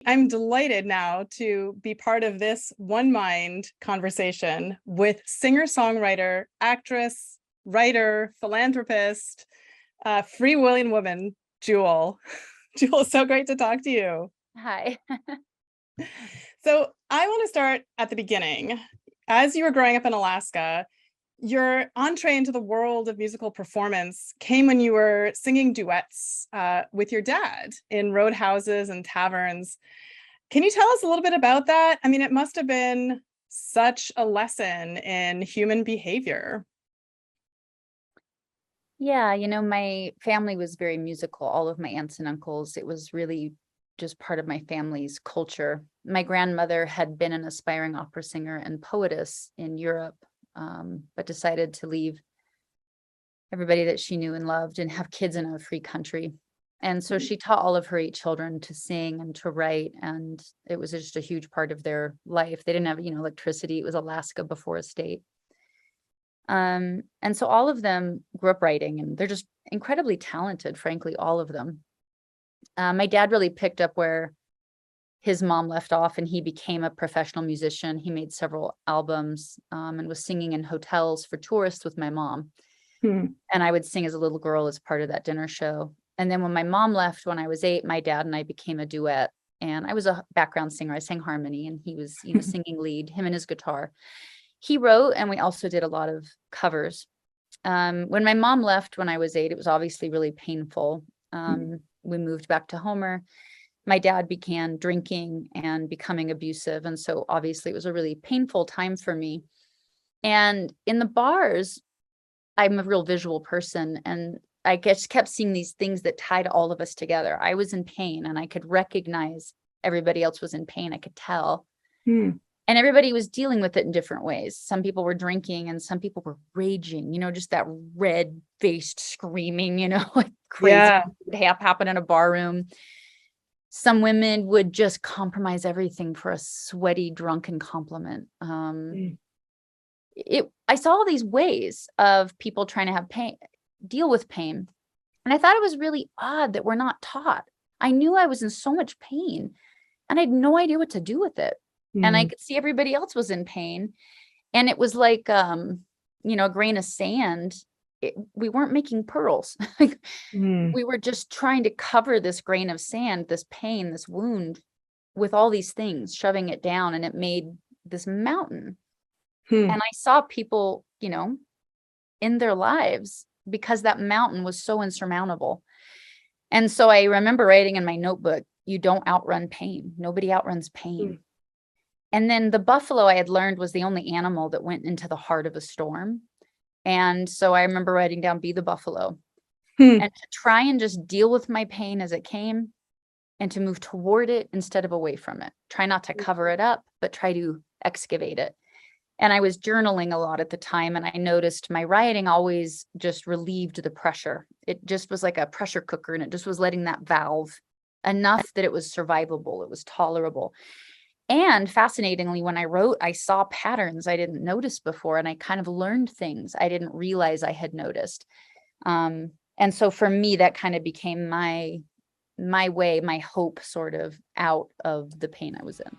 I'm delighted now to be part of this One Mind conversation with singer-songwriter, actress, writer, philanthropist, freewheeling woman, Jewel. Jewel, so great to talk to you. Hi. So I want to start at the beginning. As you were growing up in Alaska, your entree into the world of musical performance came when you were singing duets with your dad in roadhouses and taverns. Can you tell us a little bit about that? I mean, it must have been such a lesson in human behavior. Yeah, my family was very musical, all of my aunts and uncles. It was really just part of my family's culture. My grandmother had been an aspiring opera singer and poetess in Europe, but decided to leave everybody that she knew and loved and have kids in a free country. And so she taught all of her 8 children to sing and to write, and it was just a huge part of their life. They didn't have, electricity. It was Alaska before a state. And so all of them grew up writing, and they're just incredibly talented, frankly, all of them. My dad really picked up where his mom left off, and he became a professional musician. He made several albums, and was singing in hotels for tourists with my mom. Hmm. And I would sing as a little girl as part of that dinner show. And then when my mom left when I was 8, my dad and I became a duet. And I was a background singer. I sang harmony, and he was, singing lead, him and his guitar. He wrote, and we also did a lot of covers. When my mom left when I was 8, it was obviously really painful. We moved back to Homer. My dad began drinking and becoming abusive. And so obviously it was a really painful time for me. And in the bars, I'm a real visual person, and I just kept seeing these things that tied all of us together. I was in pain, and I could recognize everybody else was in pain. I could tell. Hmm. And everybody was dealing with it in different ways. Some people were drinking, and some people were raging, just that red-faced screaming, like crazy Yeah. would happen in a bar room. Some women would just compromise everything for a sweaty, drunken compliment. Hmm. I saw all these ways of people trying to have pain, deal with pain. And I thought it was really odd that we're not taught. I knew I was in so much pain, and I had no idea what to do with it. And I Hmm. could see everybody else was in pain. And it was like, a grain of sand. We weren't making pearls. Hmm. We were just trying to cover this grain of sand, this pain, this wound, with all these things, shoving it down, and it made this mountain. Hmm. And I saw people, in their lives because that mountain was so insurmountable. And so I remember writing in my notebook, you don't outrun pain. Nobody outruns Hmm. pain. And then the buffalo, I had learned, was the only animal that went into the heart of a storm. And so I remember writing down, be the buffalo, Hmm. and to try and just deal with my pain as it came, and to move toward it instead of away from it. Try not to cover it up, but try to excavate it. And I was journaling a lot at the time, and I noticed my writing always just relieved the pressure. It just was like a pressure cooker, and it just was letting that valve enough that it was survivable, it was tolerable. And fascinatingly, when I wrote, I saw patterns I didn't notice before, and I kind of learned things I didn't realize I had noticed. And so for me, that kind of became my way, my hope, sort of, out of the pain I was in.